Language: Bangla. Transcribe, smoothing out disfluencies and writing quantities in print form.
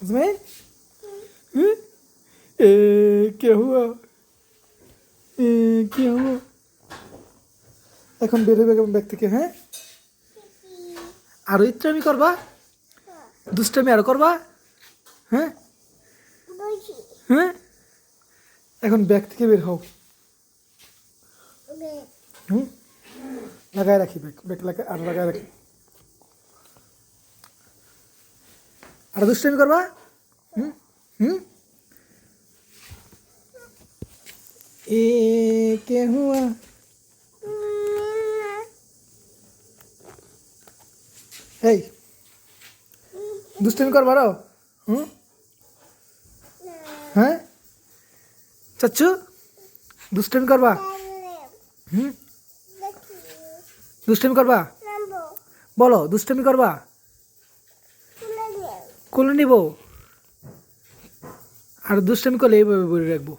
इसमें क्या हुआ क्या हुआ এখন বের হবে ব্যাগ থেকে হ্যাঁ আরো ইচ্ছামি করবা দুষ্টামি আরো করবা হ্যাঁ হ্যাঁ এখন ব্যাগ থেকে বের হও হুম লাগায় রাখি ব্যাগ লাগায় আর লাগায় রাখি আর দুষ্টামি করবা হুম হুম এ কে হুয়া এই দুষ্টামি করবা আরো হুম হ্যাঁ চাচ্ছু দুষ্টামি করবা হুম দুষ্টামি করবা বলো দুষ্টামি করবা কোলে নিব আর দুষ্টামি করলে এইভাবে বলে রাখবো